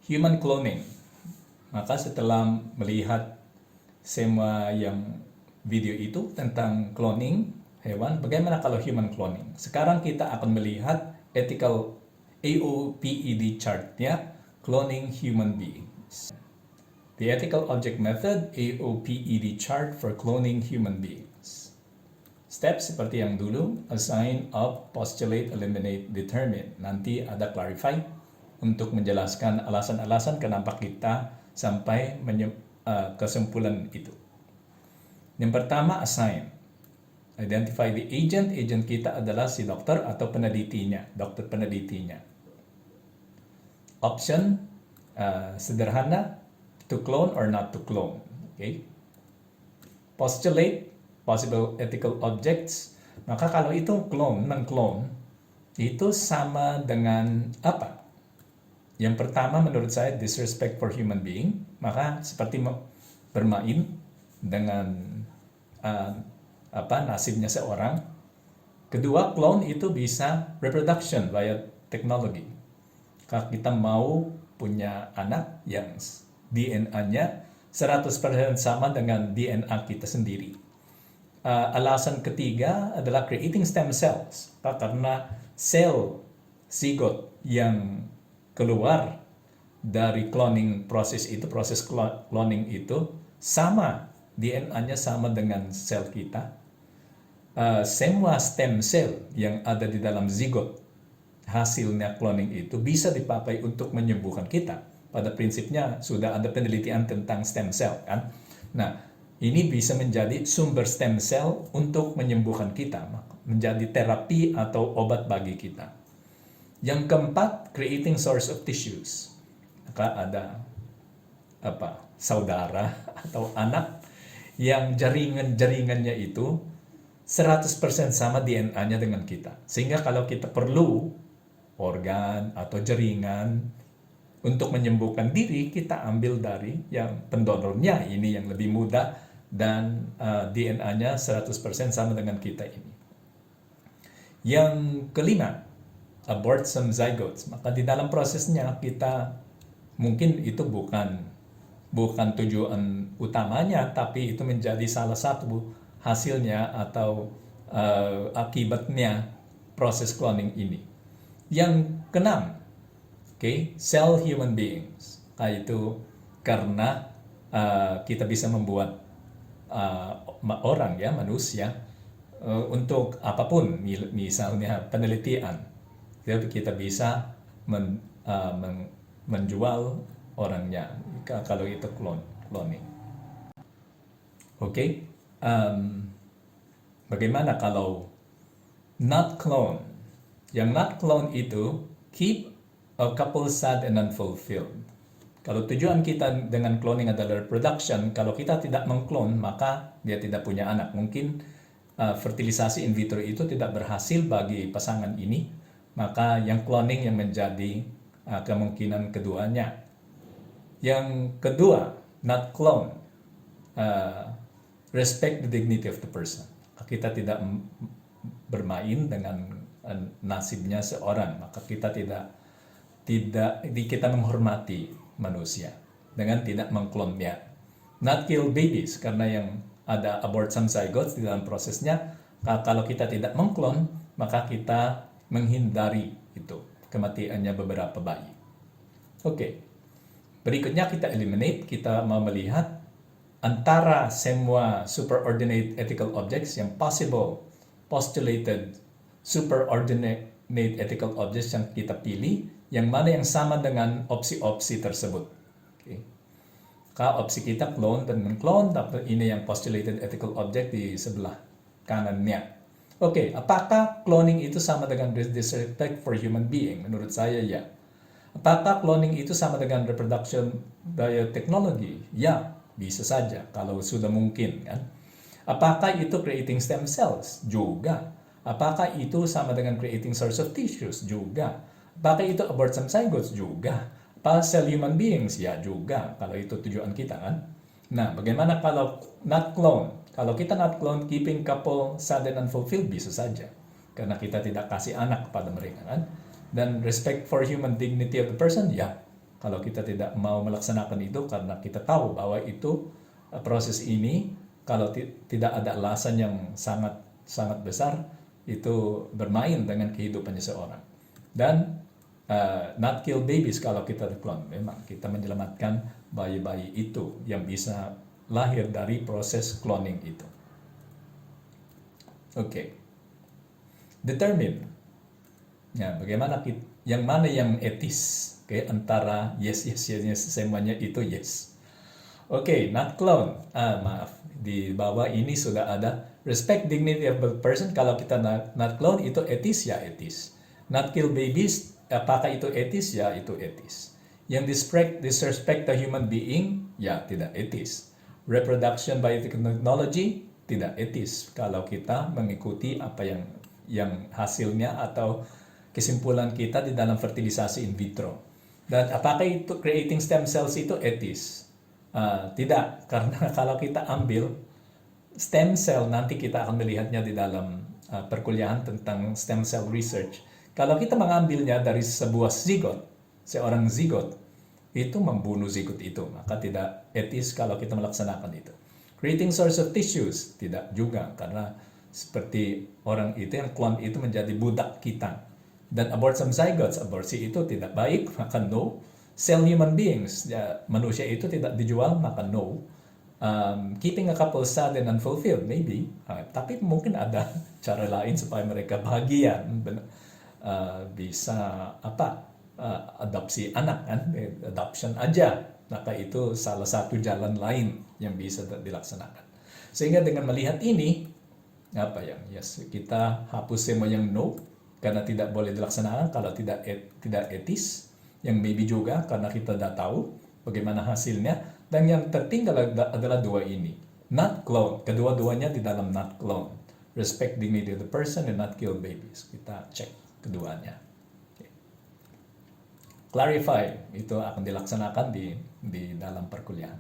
human cloning. Maka setelah melihat semua yang video itu tentang cloning hewan, bagaimana kalau human cloning? Sekarang kita akan melihat ethical AOPED chart-nya, cloning human beings. The ethical object method, AOPED chart for cloning human beings. Steps seperti yang dulu, assign, up, postulate, eliminate, determine. Nanti ada clarify untuk menjelaskan alasan-alasan kenapa kita sampai kesimpulan itu. Yang pertama, assign. Identify the agent. Agent kita adalah si dokter atau penelitinya, dokter penelitinya. Option, sederhana, to clone or not to clone. Okay. Postulate, possible ethical objects. Maka kalau itu clone, non-clone, itu sama dengan apa? Yang pertama menurut saya disrespect for human being, maka seperti bermain dengan nasibnya seorang. Kedua, clone itu bisa reproduction via teknologi. Kalau kita mau punya anak yang DNA-nya 100% sama dengan DNA kita sendiri. Alasan ketiga adalah creating stem cells, karena sel zigot yang keluar dari cloning proses itu, proses cloning itu sama, DNA-nya sama dengan sel kita. Semua stem cell yang ada di dalam zigot hasilnya cloning itu bisa dipakai untuk menyembuhkan kita. Pada prinsipnya sudah ada penelitian tentang stem cell kan. Nah, ini bisa menjadi sumber stem cell untuk menyembuhkan kita, menjadi terapi atau obat bagi kita. Yang keempat, creating source of tissues. Maka ada saudara atau anak yang jaringannya itu 100% sama DNA-nya dengan kita. Sehingga kalau kita perlu organ atau jaringan untuk menyembuhkan diri, kita ambil dari yang pendonornya ini yang lebih mudah dan DNA-nya 100% sama dengan kita ini. Yang kelima, abort some zygotes. Maka di dalam prosesnya kita mungkin itu bukan tujuan utamanya, tapi itu menjadi salah satu hasilnya atau akibatnya proses cloning ini. Yang keenam, cell human beings. Itu karena kita bisa membuat orang ya, manusia untuk apapun, misalnya penelitian. Kita bisa menjual orangnya kalau itu cloning. Bagaimana kalau not clone? Yang not clone itu keep a couple sad and unfulfilled. Kalau tujuan kita dengan cloning adalah reproduction, kalau kita tidak mengklon, maka dia tidak punya anak. Mungkin fertilisasi in vitro itu tidak berhasil bagi pasangan ini, maka yang cloning yang menjadi kemungkinan keduanya. Yang kedua, not clone. Respect the dignity of the person. Kita tidak bermain dengan nasibnya seorang, maka kita kita menghormati manusia dengan tidak mengklonnya. Not kill babies, karena yang ada abort some zygotes di dalam prosesnya. Kalau kita tidak mengklon, maka kita menghindari itu kematiannya beberapa bayi. Berikutnya kita eliminate. Kita mau melihat antara semua superordinate ethical objects yang possible postulated superordinate ethical objects yang kita pilih, yang mana yang sama dengan opsi-opsi tersebut. Kalau opsi kita clone dan men-clone, tapi ini yang postulated ethical object di sebelah kanannya. Apakah cloning itu sama dengan disrespect for human being? Menurut saya ya. Apakah cloning itu sama dengan reproduction biotechnology? Ya, bisa saja kalau sudah mungkin kan. Apakah itu creating stem cells? Juga. Apakah itu sama dengan creating source of tissues? Juga. Apakah itu abort some zygotes? Juga. Apa cell human beings? Ya juga, kalau itu tujuan kita kan. Nah, bagaimana kalau not clone? Kalau kita not clone, keeping couple sad and unfulfilled, bisa saja. Karena kita tidak kasih anak kepada mereka kan. Dan respect for human dignity of the person, ya Kalau kita tidak mau melaksanakan itu karena kita tahu bahwa itu proses ini kalau tidak ada alasan yang sangat sangat besar itu bermain dengan kehidupannya seorang. Dan not kill babies kalau kita clone. Memang kita menyelamatkan bayi-bayi itu yang bisa lahir dari proses cloning itu. Oke. Determine. Ya, bagaimana yang mana yang etis? Oke, antara yes, semuanya itu yes. Oke, not clone. Maaf, di bawah ini sudah ada respect dignity of a person. Kalau kita not clone itu etis, ya etis. Not kill babies, apakah itu etis? Ya itu etis. Yang disrespect the human being, ya tidak etis. Reproduction by technology, tidak etis. Kalau kita mengikuti apa yang hasilnya atau kesimpulan kita di dalam fertilisasi in vitro. Dan apakah itu creating stem cells itu etis? Tidak, karena kalau kita ambil stem cell, nanti kita akan melihatnya di dalam perkuliahan tentang stem cell research. Kalau kita mengambilnya dari sebuah zigot, seorang zigot, itu membunuh zigot itu, maka tidak etis kalau kita melaksanakan itu. Creating source of tissues, tidak juga, karena seperti orang itu yang clone itu menjadi budak kita. Dan abortion zygotes, aborsi itu tidak baik, maka no. Sell human beings, ya, manusia itu tidak dijual, maka no. Keeping a couple sad and unfulfilled, maybe. Tapi mungkin ada cara lain supaya mereka bahagia. Bisa adopsi anak kan, adoption aja. Maka itu salah satu jalan lain yang bisa dilaksanakan. Sehingga dengan melihat ini, kita hapus semua yang no, karena tidak boleh dilaksanakan kalau tidak etis, yang maybe juga karena kita tidak tahu bagaimana hasilnya, dan yang tertinggal adalah dua ini, not clone, kedua-duanya di dalam not clone, respect dignity of the person and not kill babies. Kita cek keduanya. Okay. Clarify, itu akan dilaksanakan di dalam perkuliahan.